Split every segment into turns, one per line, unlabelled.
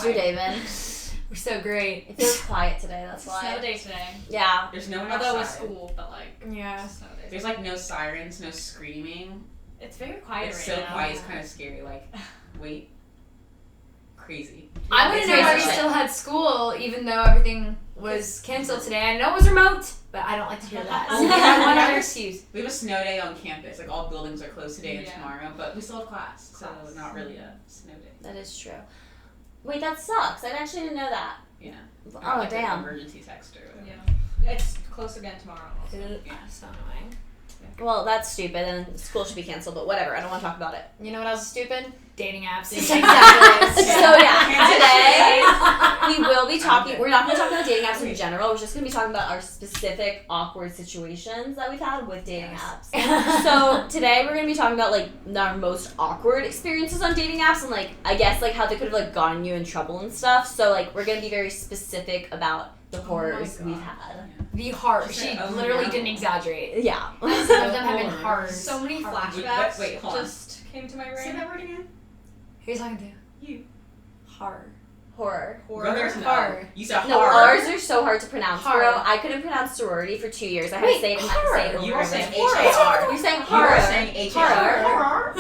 your day been?
We're so great.
It feels quiet today, that's why.
Snow day today.
Yeah.
There's no one
Although
outside.
it's school, but like
Yeah.
snow days.
There's like no sirens, no screaming.
It's very quiet
It's
right
so
now.
quiet, it's kind of scary. Like, wait. Crazy.
I wouldn't know why we still had school, even though everything was canceled today. I know it was remote, but I don't like to hear that. So I have one other excuse.
We have a snow day on campus. Like, all buildings are closed today and
Yeah.
tomorrow, but we still have class, so not really a snow day.
That is true. Wait, that sucks. I actually didn't know that.
Yeah.
Oh,
Not like an
damn.
emergency text or whatever.
Yeah. It's close again tomorrow.
Yeah.
So annoying.
Well, that's stupid, and school should be canceled, but whatever. I don't want to talk about it.
You know what else is stupid? Dating apps.
Exactly. So, yeah, today we will be talking, we're not going to talk about dating apps in general. We're just going to be talking about our specific awkward situations that we've had with dating apps. So, today we're going to be talking about, like, our most awkward experiences on dating apps and, like, I guess, like, how they could have, like, gotten you in trouble and stuff. So, like, we're going to be very specific about the horrors we've had.
The hard.
She
She
said, oh,
literally
no.
didn't exaggerate.
Yeah.
Some of them have been hard.
So many
Hard.
flashbacks
Wait, hold on.
just came to my
Say
brain.
that word again.
Who are you talking to?
You.
Horror.
Horror.
Go there to know.
Horror.
You said
No,
horror.
ours are so hard to pronounce, bro.
Horror.
I couldn't pronounce sorority for 2 years. I had
Wait,
to say it in
horror.
say it over
You were
and
saying
over.
H-A-R.
You're saying
You
horror.
were saying H-A-R.
Horror.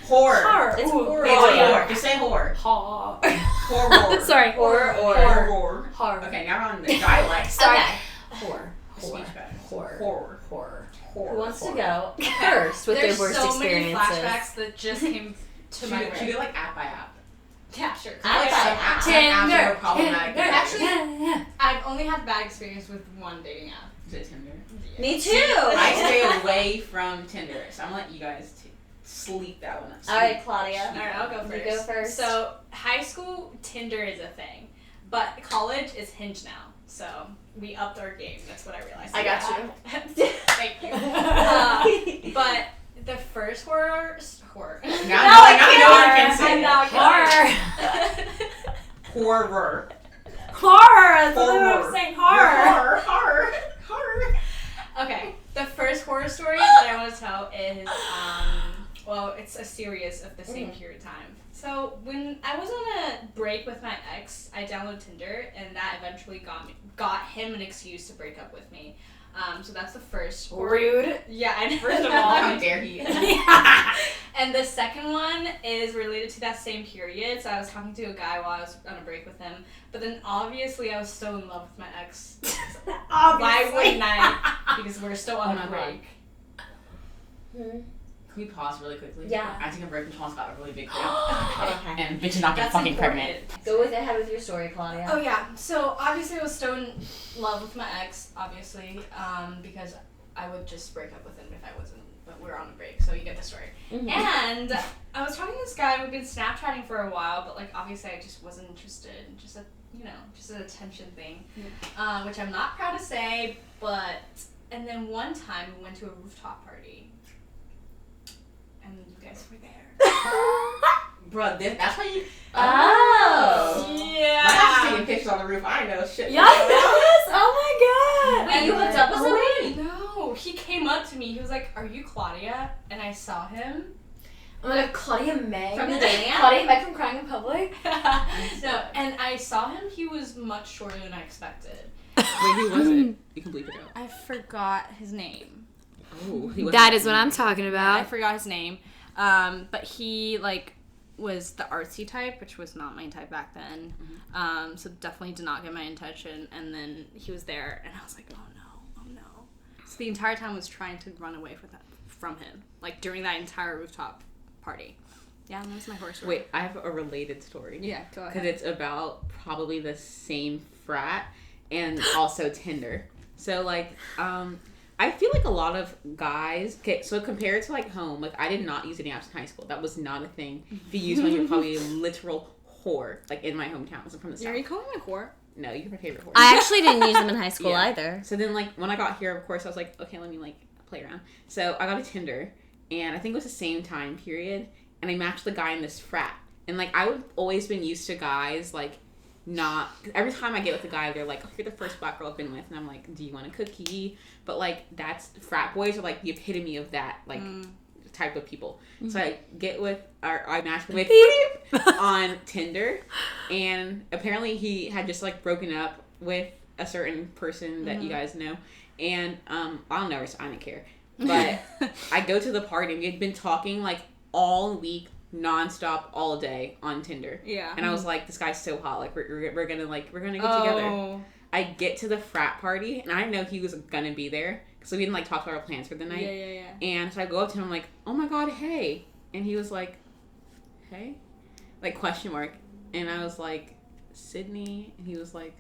Horror.
Horror.
It's
Ooh.
horror.
It's
Yeah.
horror. Just say horror.
Horror.
Horror.
Sorry.
Horror or
Horror.
Horror.
Okay, now we're on the dialects.
Okay.
Horror.
Speech patterns.
Horror.
Horror.
Horror.
Horror.
Who wants to go first with
There's
their worst
so
experiences?
many flashbacks that just came to
Should
my
we do
brain.
like app by app?
Yeah, sure.
App by app.
Tinder. Problematic.
Tinder.
Actually-
Yeah.
I've only had bad experience with one dating app.
Is it Tinder?
Me too.
I stay away from Tinder, so I'm gonna let you guys sleep that one up.
All right, Claudia.
Alright, I'll go
You
first.
go first.
So, high school, Tinder is a thing. But college is Hinge now. So, we upped our game. That's what I realized.
I got
you. Thank you. But the first horror.
Now no one can say
I'm
it.
not
Horror.
Horror. That's what
Horror.
I'm saying. Horror.
Horror.
Okay, the first horror story that I want to tell is, well, it's a series of the same period of time. So when I was on a break with my ex, I downloaded Tinder, and that eventually got him an excuse to break up with me. So that's the first horror.
Rude.
Yeah, and first of all,
How dare he?
and the second one is related to that same period. So I was talking to a guy while I was on a break with him, but then obviously I was still in love with my ex. Why wouldn't I? Because we're still on
Oh
a
my
break.
Can we pause really quickly?
Yeah.
I think a break and Tom's got a really big thing.
Okay.
And bitch is not getting
That's
fucking
important.
pregnant.
Go with ahead with your story, Claudia.
Oh yeah. So obviously I was still in love with my ex, obviously, because I would just break up with him if I wasn't. But we're on a break, so you get the story.
Mhm.
And I was talking to this guy. We've been Snapchatting for a while, but like obviously I just wasn't interested. Just an attention thing, which I'm not proud to say. But and then one time we went to a rooftop party, and you guys were there.
Bro, that's how you.
Oh.
Yeah.
My dad's taking pictures on the roof. I know shit.
Yes. Oh my god.
Wait, you hooked up with somebody?
No, he came up to me. He was like, "Are you Claudia?" And I saw him.
Oh my god, Claudia May.
From the dating app?
Claudia May from Crying in Public?
No, and I saw him. He was much shorter than I expected.
Wait, who was it? You can bleep it out.
I forgot his name.
Oh, he was.
That is what I'm talking
I
about.
forgot his name. But he was the artsy type, which was not my type back then. So definitely did not get my attention. And then he was there, and I was like, oh no. So the entire time I was trying to run away from him, like during that entire rooftop party. Yeah, that was my horror story.
Wait, I have a related story.
Yeah, go
Because
ahead.
it's about probably the same frat and also Tinder. So, like, I feel like a lot of guys, okay, so compared to, like, home, like, I did not use any apps in high school. That was not a thing. If you used one, you're probably a literal whore, like, in my hometown. I'm from the South.
Are you calling me a whore?
No, you're my favorite whore.
I actually didn't use them in high school
Yeah.
either.
So then, like, when I got here, of course, I was like, okay, let me, like, play around. So I got a Tinder, and I think it was the same time period, and I matched the guy in this frat. And, like, I would always been used to guys, like, not... Every time I get with a guy, they're like, oh, you're the first black girl I've been with. And I'm like, do you want a cookie? But, like, that's... Frat boys are, like, the epitome of that, like, type of people. So I matched with on Tinder, and apparently he had just like broken up with a certain person that you guys know, and I don't care. But I go to the party and we had been talking like all week, nonstop, all day on Tinder.
Yeah.
And I was like, this guy's so hot. Like we're gonna get together. I get to the frat party and I didn't know he was gonna be there because we didn't like talk about our plans for the night.
Yeah.
And so I go up to him, I'm like, oh my god, hey. And he was like, hey? Like question mark. And I was like, Sydney. And he was like,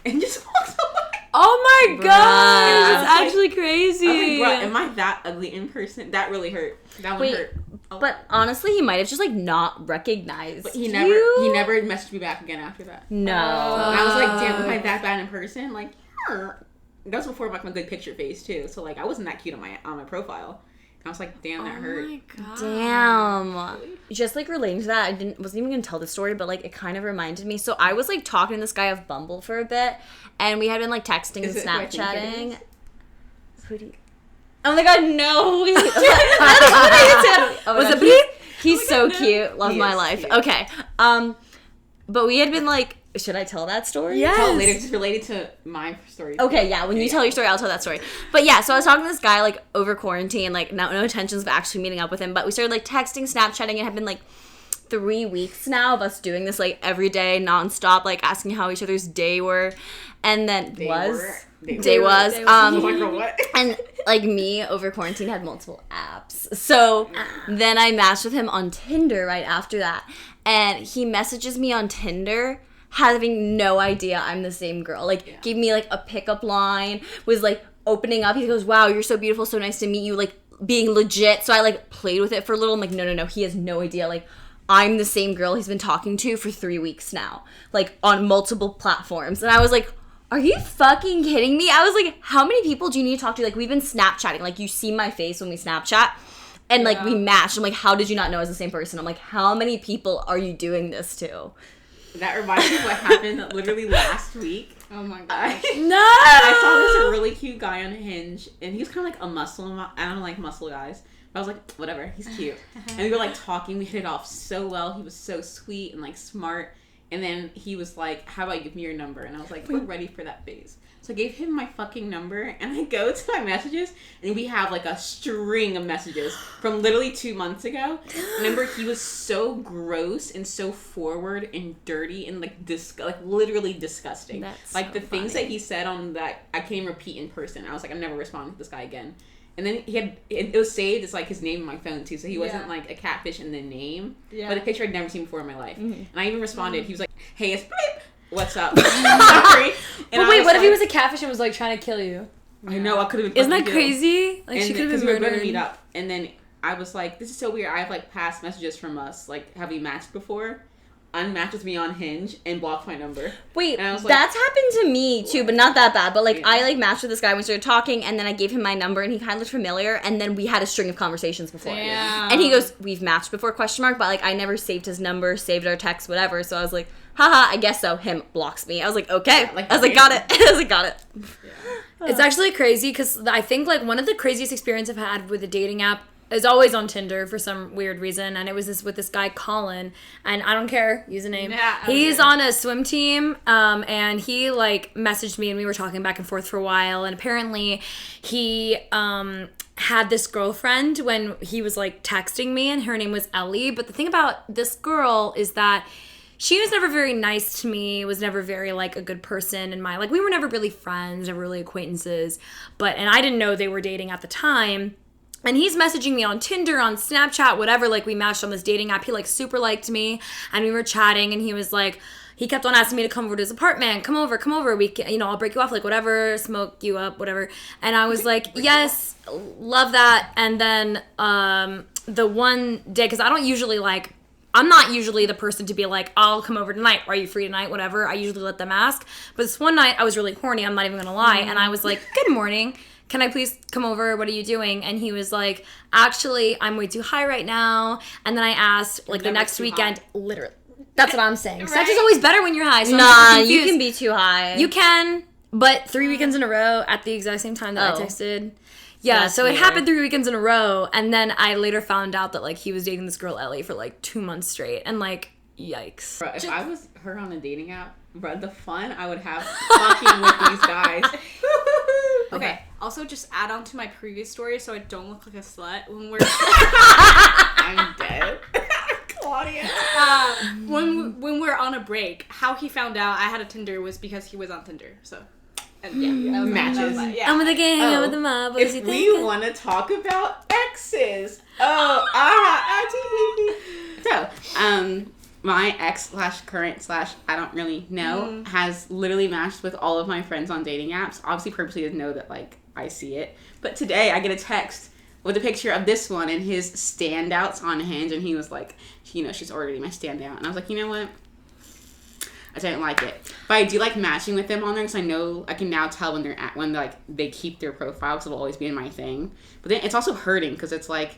and just walks away.
Oh my
Bruh.
god, that's
I was
actually crazy.
I was like, bro, am I that ugly in person? That really hurt. That one
Wait,
hurt. Oh.
But honestly, he might have just like not recognized.
But he
you.
never messaged me back again after that.
No.
And I was like, damn, am I that bad in person? Like, that was before like my good picture face too. So like, I wasn't that cute on my profile. And I was like, damn, that hurt.
Oh my god.
Damn. Just like relating to that, wasn't even gonna tell the story, but like it kind of reminded me. So I was like talking to this guy of Bumble for a bit, and we had been like texting and Snapchatting. Who do you? Oh my god, no! Was it Bleep? He's so cute. Love my life.
Cute.
Okay. But we had been like, should I tell that story?
Yes.
Tell it later. It's related to my story.
Okay, yeah. When you tell your story, I'll tell that story. But yeah, so I was talking to this guy like over quarantine, like no intentions of actually meeting up with him. But we started like texting, Snapchatting, and it had been like 3 weeks now of us doing this like every day, nonstop, like asking how each other's day were, and then
Day
was.
Oh my god, what?
And like me over quarantine had multiple apps. So then I matched with him on Tinder right after that. And he messages me on Tinder having no idea I'm the same girl. Like gave me like a pickup line, was like opening up. He goes, wow, you're so beautiful, so nice to meet you, like being legit. So I like played with it for a little. I'm like, no, he has no idea. Like I'm the same girl he's been talking to for 3 weeks now, like on multiple platforms. And I was like, are you fucking kidding me? I was like, how many people do you need to talk to? Like, we've been Snapchatting. Like, you see my face when we Snapchat. And, like, we matched. I'm like, how did you not know I was the same person? I'm like, how many people are you doing this to?
That reminds me of what happened literally last week.
Oh my god.
I saw this really cute guy on Hinge, and he was kind of like a muscle. I don't like muscle guys. But I was like, whatever, he's cute. And we were like talking. We hit it off so well. He was so sweet and like smart. And then he was like, how about you give me your number? And I was like, we're ready for that phase. So I gave him my fucking number, and I go to my messages, and we have like a string of messages from literally 2 months ago. Remember, he was so gross and so forward and dirty and like literally disgusting.
That's
like
so
the things
funny.
that he said on that, I can't even repeat in person. I was like, I'm never responding to this guy again. And then it was saved as like his name in my phone too, so he wasn't like a catfish in the name, but a picture I'd never seen before in my life. And I even responded. He was like, "Hey, it's Bleep. What's up?" Sorry.
But wait, what if he was a catfish and was like trying to kill you?
I know, I could have been.
Isn't that
fucking
crazy? Like
And
she could have
because
been
we were going
murdered.
to meet up, and then I was like, "This is so weird." I have like past messages from us, like, "Have we matched before?" Unmatched with me on Hinge and blocked my number.
Wait,
And I was like,
that's happened to me too, but not that bad. But like, I like matched with this guy when we started talking, and then I gave him my number, and he kind of looked familiar, and then we had a string of conversations before.
Damn.
And he goes, "We've matched before?" ? But like, I never saved his number, saved our text, whatever. So I was like, haha, I guess so. Him blocks me. I was like, okay.
Yeah, like,
I was like, got it. I was like, got it.
It's actually crazy because I think like one of the craziest experiences I've had with a dating app is always on Tinder for some weird reason, and it was with this guy Colin, and I don't care, username.
Yeah, I don't
He's
care.
on a swim team, and he like messaged me, and we were talking back and forth for a while, and apparently he had this girlfriend when he was like texting me, and her name was Ellie. But the thing about this girl is that she was never very nice to me, was never very like a good person in my, like we were never really friends, never really acquaintances, and I didn't know they were dating at the time. And he's messaging me on Tinder, on Snapchat, whatever, like we matched on this dating app. He like super liked me, and we were chatting, and he was like, he kept on asking me to come over to his apartment, come over, we can, I'll break you off, like whatever, smoke you up, whatever. And I was like, yes, love that. And then the one day, because I'm not usually the person to be like, I'll come over tonight. Are you free tonight? Whatever. I usually let them ask. But this one night, I was really horny. I'm not even going to lie. And I was like, good morning. Can I please come over? What are you doing? And he was like, actually, I'm way too high right now. And then I asked, like, the
never
next
too
weekend,
high.
literally. That's what I'm saying. Sex is always better when you're high. So I'm
Nah,
so
you
confused.
can be too high.
You can. But 3 weekends in a row at the exact same time that I
Oh.
texted. Yeah,
That's
so it
weird.
happened 3 weekends in a row, and then I later found out that like he was dating this girl Ellie for like 2 months straight, and like, yikes.
Bro, if I was her on a dating app, bro, the fun I would have fucking with these guys.
Okay. Also, just add on to my previous story so I don't look like a slut when we're
I'm dead. Claudia.
when we're on a break. How he found out I had a Tinder was because he was on Tinder. So, and yeah, that was
Matches.
I'm with the gang, I'm with the mob. What does he
If
think?
we want to talk about exes, so my ex/current/ I don't really know has literally matched with all of my friends on dating apps. Obviously, purposely to know that like I see it. But today I get a text with a picture of this one and his standouts on Hinge, and he was like, you know, she's already my standout, and I was like, you know what? I didn't like it, but I do like matching with them on there because I know I can now tell when they keep their profile, because it'll always be in my thing. But then it's also hurting because it's like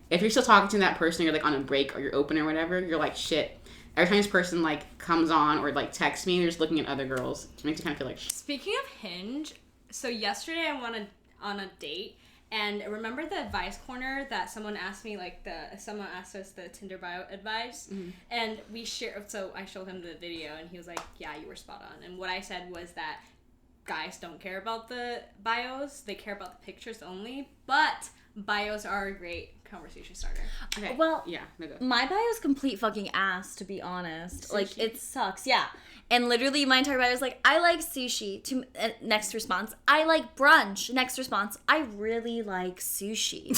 if you're still talking to that person, you're like on a break or you're open or whatever, you're like shit. Every time this person like comes on or like texts me, they're just looking at other girls. It makes you kind of feel like shit.
Speaking of Hinge, so yesterday I went on a date, and remember the advice corner that someone asked me, like someone asked us the Tinder bio advice, and we shared. So I showed him the video, and he was like, "Yeah, you were spot on." And what I said was that guys don't care about the bios; they care about the pictures only. But bios are a great conversation starter.
Okay.
Well,
Yeah. No go.
my bio is complete fucking ass, to be honest. Like,
Sushi.
it sucks. Yeah. And literally, my entire bio is like, I like sushi. Next response, I like brunch. Next response, I really like sushi.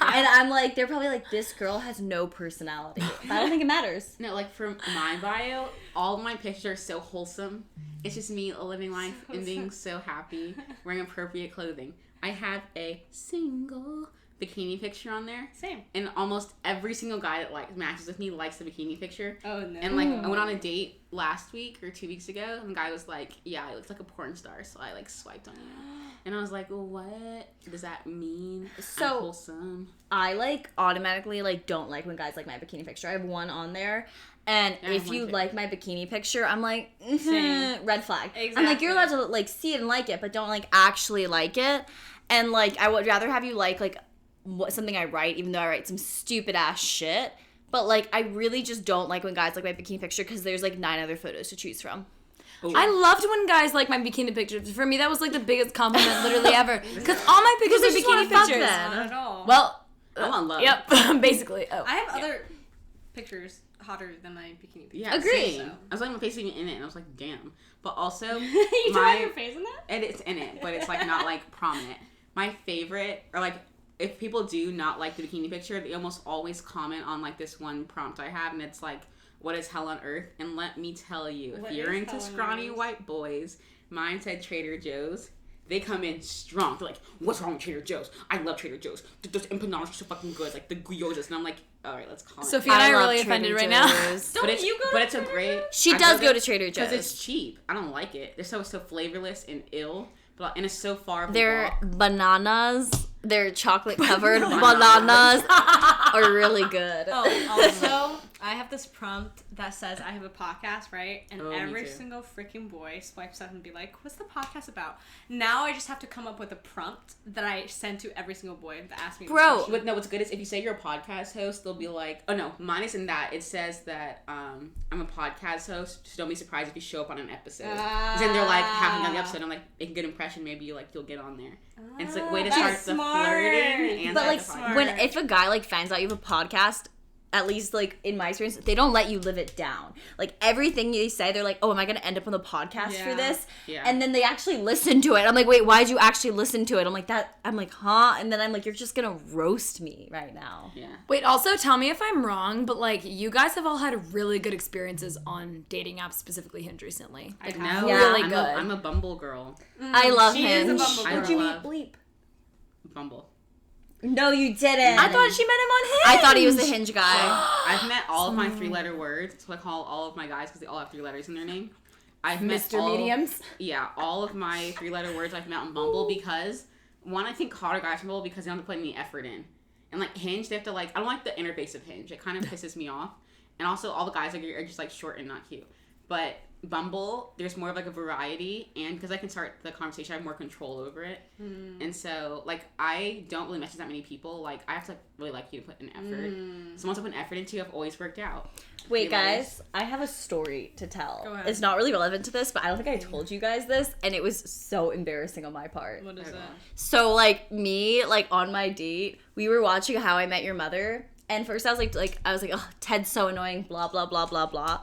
And I'm like, they're probably like, this girl has no personality. But I don't think it matters.
No, like for my bio, all of my pictures are so wholesome. It's just me living life and being so happy, wearing appropriate clothing. I have a single bikini picture on there,
Same.
and almost every single guy that like matches with me likes the bikini picture.
Oh no.
And like I went on a date last week or 2 weeks ago, and the guy was like, "Yeah, I look like a porn star," so I like swiped on you. And I was like, well, "What does that mean?"
So-
I'm wholesome.
I like automatically like don't like when guys like my bikini picture. I have one on there, and
Yeah, I have
if
one
you
too.
like my bikini picture, I'm like
Same.
red flag. I'm
Exactly.
like, you're allowed to like see it and like it, but don't like actually like it. And like I would rather have you like something I write, even though I write some stupid ass shit. But like I really just don't like when guys like my bikini picture because there's like 9 other photos to choose from.
I loved when guys like my bikini pictures. For me, that was like the biggest compliment literally ever. Because all my pictures
Because I
are
just wanna
bikini
fuck
pictures.
them.
Not at all.
Well,
I'm on love.
yep, basically. Oh.
I have other pictures hotter than my bikini picture.
Yeah,
Agree.
same. I was like, my face even in it, and I was like, damn. But also,
You don't
my
have your face in that?
and it's in it, but it's like not like prominent. My favorite, or like if people do not like the bikini picture, they almost always comment on like this one prompt I have, and it's like, "What is hell on earth?" And let me tell you,
What
if you're
is
into
hell on
scrawny
earth?
white boys, mine said Trader Joe's. They come in strong. They're like, "What's wrong with Trader Joe's? I love Trader Joe's. Those empanadas are so fucking good. Like the gyozas." And I'm like, "All right, let's call it."
Sophia and I are
love
really
Trader
offended right now.
Joe's.
But it's,
you go
but
to
it's a
Trader
great.
She
I
does
go
go to Trader Joe's.
because it's cheap. I don't like it. They're so flavorless and ill, but and it's so far. Of a
Their
walk.
bananas, their chocolate covered bananas are really good.
Oh, also, I have this prompt that says I have a podcast, right? And
Oh, me
every
too.
single freaking boy swipes up and be like, what's the podcast about? Now I just have to come up with a prompt that I send to every single boy that asks me this
Bro.
question.
But no, what's good is if you say you're a podcast host, they'll be like, oh no, mine isn't that. It says that I'm a podcast host, so don't be surprised if you show up on an episode. 'Cause then they're like halfway down the episode, I'm like, make a good impression, maybe you'll get on there. And it's like way to
That's
start the
smart.
flirting and
But
start
like
the podcast.
when if a guy like finds out you have a podcast, at least like in my experience, they don't let you live it down. Like everything they say, they're like, "Oh, am I gonna end up on the podcast for
Yeah.
this?"
Yeah.
And then they actually listen to it. I'm like, "Wait, why'd you actually listen to it?" I'm like, "That." I'm like, "Huh?" And then I'm like, "You're just gonna roast me right now."
Yeah.
Wait, also tell me if I'm wrong, but like you guys have all had really good experiences on dating apps, specifically Hinge recently. Like
have.
Yeah.
really
I'm
good.
I'm a Bumble girl.
I love
She is a
Hinge.
Bumble
I
girl.
What'd you
love-
meet? Bleep.
Bumble.
No, you didn't.
I thought she met him on Hinge.
I thought he was a Hinge guy.
I've met all of my 3-letter words. That's what I call all of my guys because they all have 3 letters in their name. I've met
Mr.
all,
Mediums.
Yeah, all of my 3-letter words I've met on Bumble because one, I think hotter guys on Bumble because they don't have to put any effort in. And like Hinge, they have to like. I don't like the interface of Hinge. It kind of pisses me off. And also, all the guys are just like short and not cute. But Bumble, there's more of like a variety, and because I can start the conversation, I have more control over it. And so like I don't really message that many people. Like I have to really like you to put an effort. So once I put an effort into, I've always worked out.
Wait, guys, I have a story to tell.
Go ahead.
It's not really relevant to this, but I don't think I told you guys this, and it was so embarrassing on my part.
What is it?
So, like, me, like, on my date, we were watching How I Met Your Mother, and first I was like, oh, Ted's so annoying, blah, blah, blah, blah, blah.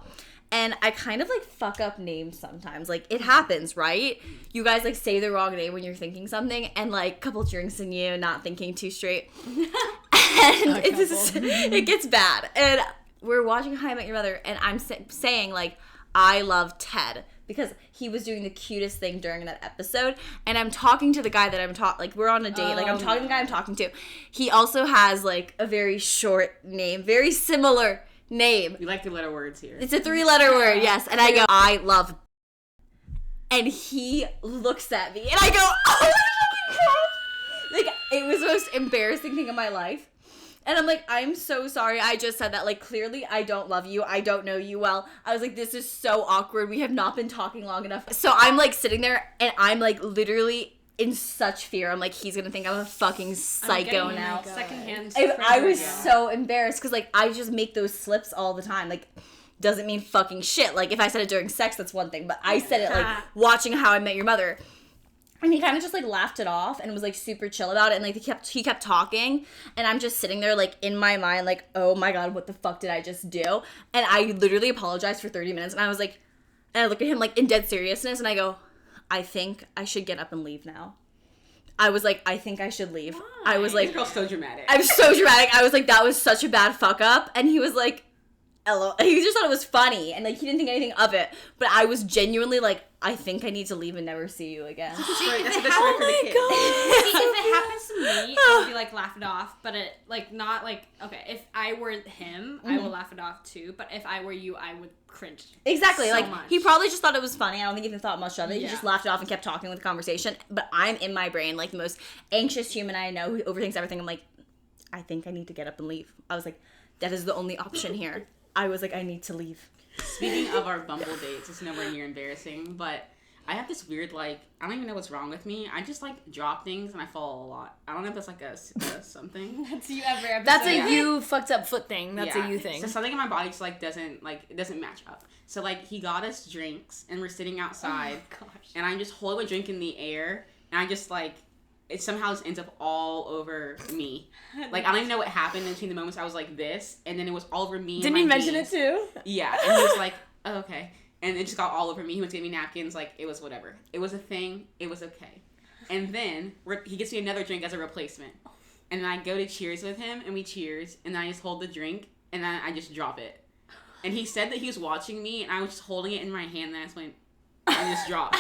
And I kind of, like, fuck up names sometimes. Like, it happens, right? You guys, like, say the wrong name when you're thinking something, and, like, a couple drinks in you, not thinking too straight. And it gets bad. And we're watching How I Met Your Mother, and I'm saying, like, I love Ted because he was doing the cutest thing during that episode. And I'm talking to the guy that I'm like, we're on a date. Like, I'm talking to the guy I'm talking to. He also has, like, a very short name, very similar name.
We like 3-letter words here.
It's a 3-letter word, yes. And I go, I love. And he looks at me, and I go, oh my God. Like, it was the most embarrassing thing in my life. And I'm like, I'm so sorry. I just said that. Like, clearly, I don't love you. I don't know you well. I was like, this is so awkward. We have not been talking long enough. So I'm, like, sitting there, and I'm, like, literally in such fear. I'm like, he's going to think I'm a fucking psycho now.
Secondhand.
I was so embarrassed because, like, I just make those slips all the time. Like, doesn't mean fucking shit. Like, if I said it during sex, that's one thing. But I said it, like, watching How I Met Your Mother. And he kind of just, like, laughed it off and was, like, super chill about it. And, like, he kept talking. And I'm just sitting there, like, in my mind, like, oh, my God, what the fuck did I just do? And I literally apologized for 30 minutes. And I was like, and I look at him, like, in dead seriousness. And I go, I think I should get up and leave now. I was like, I think I should leave.
Why?
I was like,
This girl's so dramatic.
I'm so dramatic. I was like, that was such a bad fuck up. And he was like, hello. He just thought it was funny. And, like, he didn't think anything of it. But I was genuinely like, I think I need to leave and never see you again.
That's a good story for the kid.
See, if it happens to me, I'll be like, laugh it off. But it, like, not like, okay, if I were him, I will laugh it off too. But if I were you, I would cringe.
Exactly.
So
like,
much.
he probably just thought it was funny. I don't think he even thought much of it. He
Yeah.
just laughed it off and kept talking with the conversation. But I'm in my brain, like, the most anxious human I know who overthinks everything. I'm like, I think I need to get up and leave. I was like, that is the only option here. I was like, I need to leave.
Speaking of our Bumble dates, it's nowhere near embarrassing, but I have this weird, like, I don't even know what's wrong with me. I just, like, drop things and I fall a lot. I don't know if that's, like, a something.
That's you every episode.
That's a you fucked up foot thing. That's
Yeah.
a you thing.
So something in my body just, like, doesn't match up. So, like, he got us drinks and we're sitting outside.
Oh my gosh.
And I'm just holding a drink in the air and I just, like, it somehow just ends up all over me. Like, I don't even know what happened in between the moments I was like this, and then it was all over me.
Didn't
and
he
my
mention
jeans.
it too?
Yeah, and he was like, oh, okay. And it just got all over me. He went to get me napkins. Like, it was whatever. It was a thing. It was okay. And then he gets me another drink as a replacement. And then I go to cheers with him, and we cheers, and then I just hold the drink, and then I just drop it. And he said that he was watching me, and I was just holding it in my hand, and I just went, and just dropped.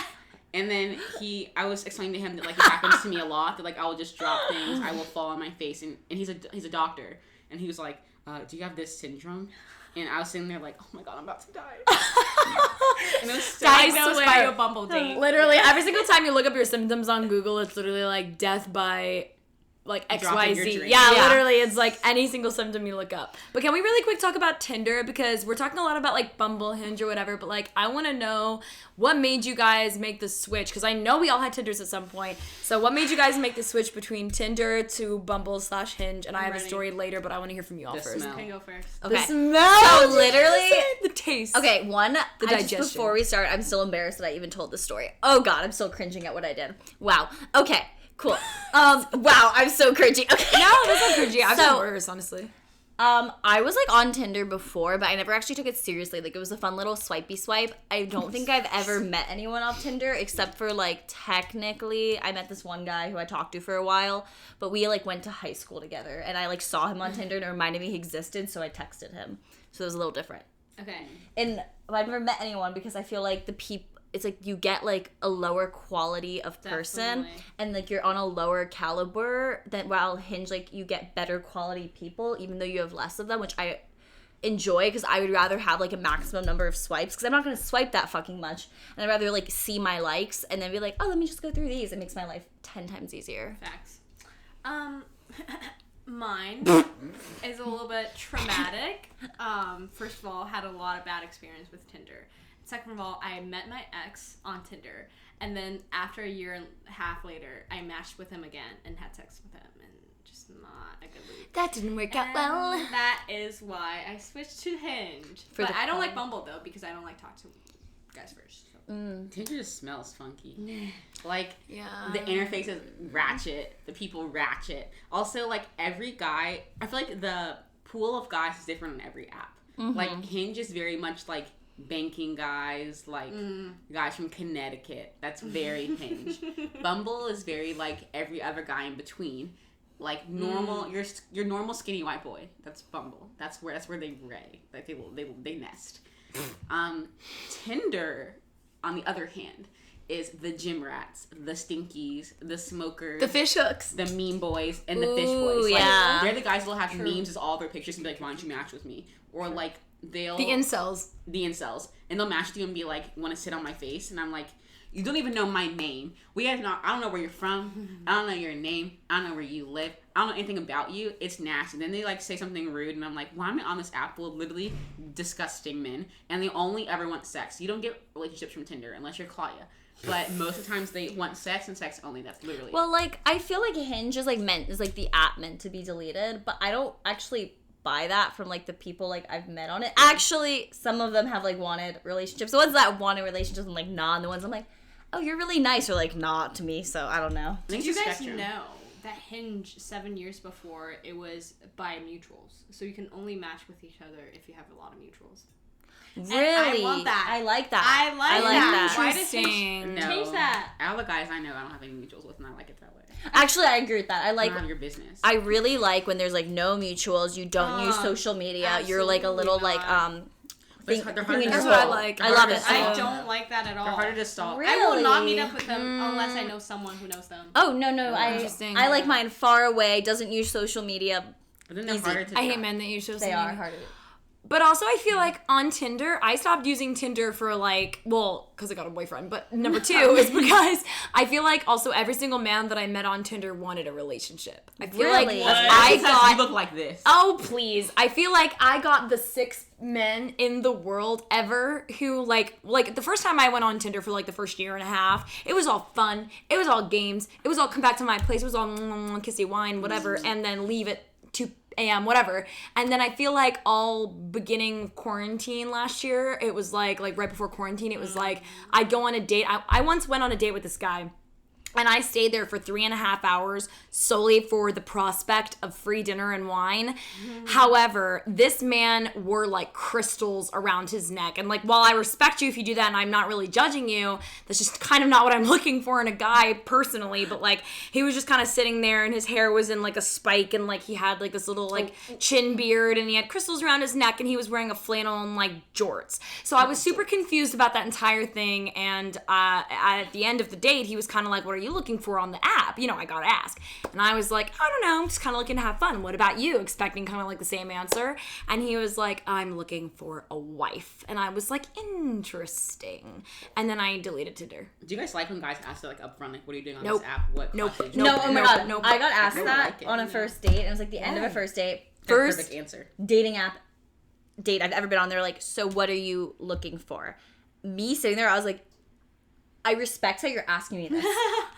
And then I was explaining to him that, like, it happens to me a lot, that, like, I will just drop things, I will fall on my face, and he's a doctor, and he was like, do you have this syndrome? And I was sitting there like, oh my God, I'm about to die. And it was so
Guys knows by a Bumble date.
Literally, every single time you look up your symptoms on Google, it's literally like death by like
Dropping your
XYZ.
drink.
Yeah,
Yeah.
literally, it's like any single symptom you look up. But can we really quick talk about Tinder? Because we're talking a lot about like Bumble, Hinge, or whatever, but like I want to know what made you guys make the switch? Because I know we all had Tinders at some point. So what made you guys make the switch between Tinder to Bumble/Hinge? And I have a
ready.
story later, but I want to hear from you all
The
first.
smell.
Okay, go first.
Okay.
The smell.
So literally,
the taste.
okay,
digestion.
before we start, I'm still embarrassed that I even told this story. Oh God, I'm still cringing at what I did. Wow. Okay, cool. Wow, I'm so cringy. Okay.
No, that's not cringy. I've
So-
done worse, honestly.
I was like on Tinder before, but I never actually took it seriously. Like, it was a fun little swipey swipe. I don't think I've ever met anyone off Tinder except for like technically I met this one guy who I talked to for a while, but we like went to high school together and I like saw him on Tinder and it reminded me he existed, so I texted him. So it was a little different.
Okay.
And I've never met anyone because I feel like it's like you get like a lower quality of person.
Definitely.
And like you're on a lower caliber than while Hinge, like you get better quality people even though you have less of them, which I enjoy because I would rather have like a maximum number of swipes because I'm not going to swipe that fucking much, and I'd rather like see my likes and then be like, oh, let me just go through these. It makes my life 10 times easier.
Facts. Mine is a little bit traumatic. First of all, had a lot of bad experience with Tinder. second of all, I met my ex on Tinder, and then after a year and a half later, I matched with him again and had sex with him, and just not a good loop.
That didn't work out
And
well.
that is why I switched to Hinge.
For
But
the
I don't
fun.
like Bumble though because I don't like talk to guys first. So.
Tinder just smells funky. Like,
Yeah.
the interface is ratchet. The people ratchet. Also, like, every guy, I feel like the pool of guys is different on every app. Like, Hinge is very much like banking guys, like guys from Connecticut. That's very Hinge. Bumble is very like every other guy in between. Like normal, your normal skinny white boy. That's Bumble. That's where they ray. Like they nest. Tinder, on the other hand, is the gym rats, the stinkies, the smokers,
The fish hooks.
the meme boys, and the fish
Ooh,
boys. Like,
yeah.
they're the guys who'll have memes as all their pictures and be like, why don't you match with me? Or like they'll
The incels.
the incels, and they'll match with you and be like, want to sit on my face, and I'm like, you don't even know my name. I don't know where you're from. I don't know your name. I don't know where you live. I don't know anything about you. It's nasty. And then they like say something rude, and I'm like, why am I on this app full of literally disgusting men? And they only ever want sex. You don't get relationships from Tinder unless you're Claudia. But most of the times they want sex and sex only. That's literally
Well, like, I feel like Hinge is like the app meant to be deleted, but I don't actually buy that from like the people like I've met on it. Actually, some of them have like wanted relationships. The ones that wanted relationships and like not, and the ones I'm like, oh, you're really nice, or like not to me. So I don't know.
I think
Did
it's
you
a
guys
spectrum.
know that Hinge 7 years before it was by mutuals, so you can only match with each other if you have a lot of mutuals.
Really,
love that.
I like that.
I like
that.
Why does Hinge
Interesting.
No.
change that?
All the guys I know, I don't have any mutuals with, and I like it that way.
Actually, I agree with that. I like.
None of your business.
I really like when there's like no mutuals. You don't use social media. You're like a little
absolutely
like
not.
But it's-
thing
they're
in
harder
your
to
That's what I
hole.
like.
I love it.
I don't like that at all.
They're harder to stalk.
Really?
I will not meet up with them unless I know someone who knows them.
Oh no!
Interesting.
I like mine far away. Doesn't use social media.
But then they're
Easy.
harder to
I hate
track.
men that use social
They
media.
are harder.
But also, I feel like on Tinder, I stopped using Tinder for like, well, because I got a boyfriend. But number two is because I feel like also every single man that I met on Tinder wanted a relationship. I feel like
Really?
I
Because
got.
you look like this.
Oh, please. I feel like I got the 6 men in the world ever who like the first time I went on Tinder for like the first year and a half, it was all fun. It was all games. It was all come back to my place. It was all kissy wine, whatever, and then leave at 2 a.m., whatever. And then I feel like all beginning quarantine last year, it was like right before quarantine, it was like I'd go on a date. I once went on a date with this guy. And I stayed there for 3.5 hours solely for the prospect of free dinner and wine. However, this man wore like crystals around his neck. And like, while I respect you if you do that and I'm not really judging you, that's just kind of not what I'm looking for in a guy personally. But like, he was just kind of sitting there and his hair was in like a spike and like he had like this little like chin beard and he had crystals around his neck and he was wearing a flannel and like jorts. So I was super confused about that entire thing. And at the end of the date, he was kind of like, what are you looking for on the app? You know, I gotta ask. And I was like, I don't know, I'm just kind of looking to have fun. What about you? Expecting kind of like the same answer. And he was like, I'm looking for a wife. And I was like, interesting. And then I deleted Tinder.
Do you guys like when guys ask like upfront, like, what are you doing on
Nope.
this app? What
Nope.
class did
Nope.
you
No,
take?
oh my
Nope,
god.
nope.
I got asked
I
that
like it.
on a first date, and it was like the end of a first date.
That's the
First
perfect answer.
dating app date I've ever been on. They're like, so what are you looking for? Me sitting there, I was like, I respect how you're asking me this.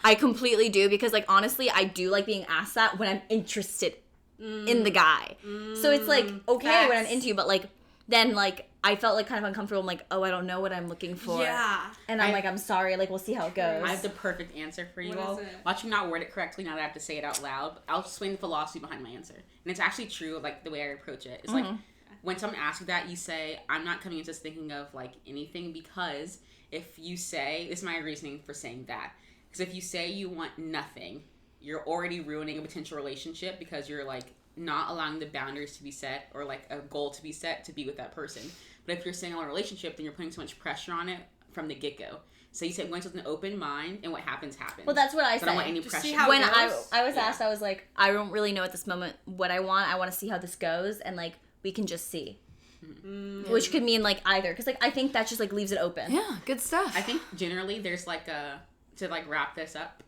I completely do, because like honestly, I do like being asked that when I'm interested in the guy. So it's like okay when I'm
facts.
into you, but like then like I felt like kind of uncomfortable. I'm like, oh, I don't know what I'm looking for.
Yeah.
And I'm
I-
like, I'm sorry. Like we'll see how it goes.
I have the perfect answer for you
What
all.
is it?
Watch me not word it correctly now that I have to say it out loud. But I'll explain the philosophy behind my answer. And it's actually true, like the way I approach it. It's like when someone asks you that, you say, I'm not coming into this thinking of like anything, because if you say, this is my reasoning for saying that. Because if you say you want nothing, you're already ruining a potential relationship because you're like not allowing the boundaries to be set or like a goal to be set to be with that person. But if you're saying I want a relationship, then you're putting so much pressure on it from the get-go. So you said going with an open mind, and what happens happens.
Well, that's what I
So I don't want
say.
any
Just
pressure.
see how
When
it
I
goes.
was asked, I was like, I don't really know at this moment what I want. I want to see how this goes, and like we can just see. Which could mean like either, because like I think that just like leaves it open.
Yeah, good stuff.
I think generally there's like to like wrap this up,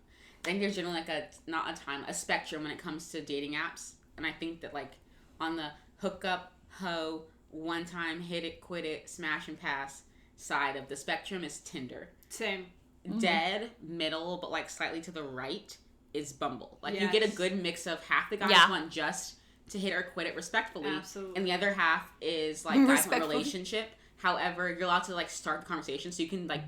I think there's generally like a spectrum when it comes to dating apps. And I think that like on the hook up, hoe, one time, hit it, quit it, smash and pass side of the spectrum is Tinder.
Same.
Dead middle, but like slightly to the right is Bumble. Like you
Yes.
get a good mix of half the guys
Yeah.
want just to hit or quit it respectfully,
Absolutely.
and the other half is like guys want a
Respectfully.
relationship. However, you're allowed to like start the conversation, so you can like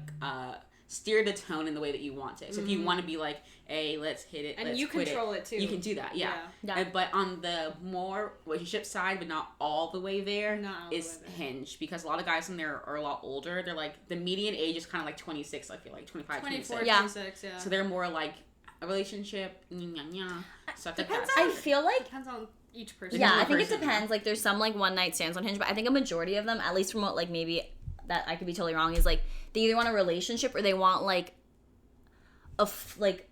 steer the tone in the way that you want it. So if you want to be like, "Hey, let's hit it,"
And
let's
you
quit
control it too.
You can do that, yeah.
Yeah.
But on the more relationship side, but not all the way there,
Not all the
is
way there.
Hinge, because a lot of guys in there are a lot older. They're like the median age is kind of like 26. I feel like 25,
24,
26.
Yeah.
26, yeah.
So they're more like a relationship, stuff like that.
I feel like
Depends on each person.
yeah, I
Different
think it
person,
depends. Like, there's some like one night stands on Hinge, but I think a majority of them, at least from what like maybe that I could be totally wrong, is like they either want a relationship or they want like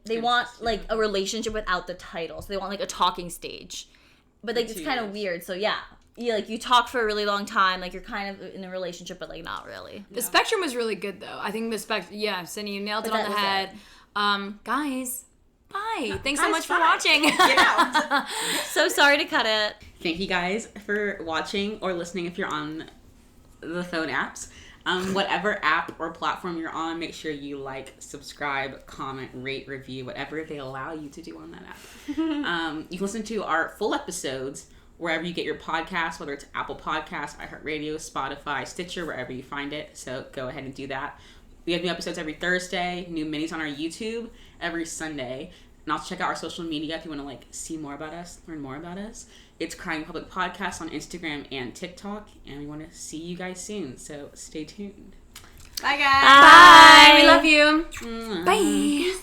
they want like a relationship without the title. So they want like a talking stage, but like
For
it's
2
kind of
years.
weird. So yeah, you talk for a really long time, like you're kind of in a relationship, but like not really.
The spectrum was really good though. I think yeah, Cindy, you nailed it
But
on the
that
head. Guys, bye. Thanks so
Guys,
much for
bye.
watching.
Get out.
So sorry to cut it.
Thank you guys for watching or listening if you're on the phone apps. Whatever app or platform you're on, make sure you like, subscribe, comment, rate, review, whatever they allow you to do on that app. You can listen to our full episodes wherever you get your podcasts, whether it's Apple Podcasts, iHeartRadio, Spotify, Stitcher, wherever you find it. So go ahead and do that. We have new episodes every Thursday, new minis on our YouTube every Sunday. And also check out our social media if you want to like see more about us, learn more about us. It's Crying Public Podcast on Instagram and TikTok, and we want to see you guys soon. So stay tuned.
Bye, guys.
Bye. We love you.
Mwah.
Bye.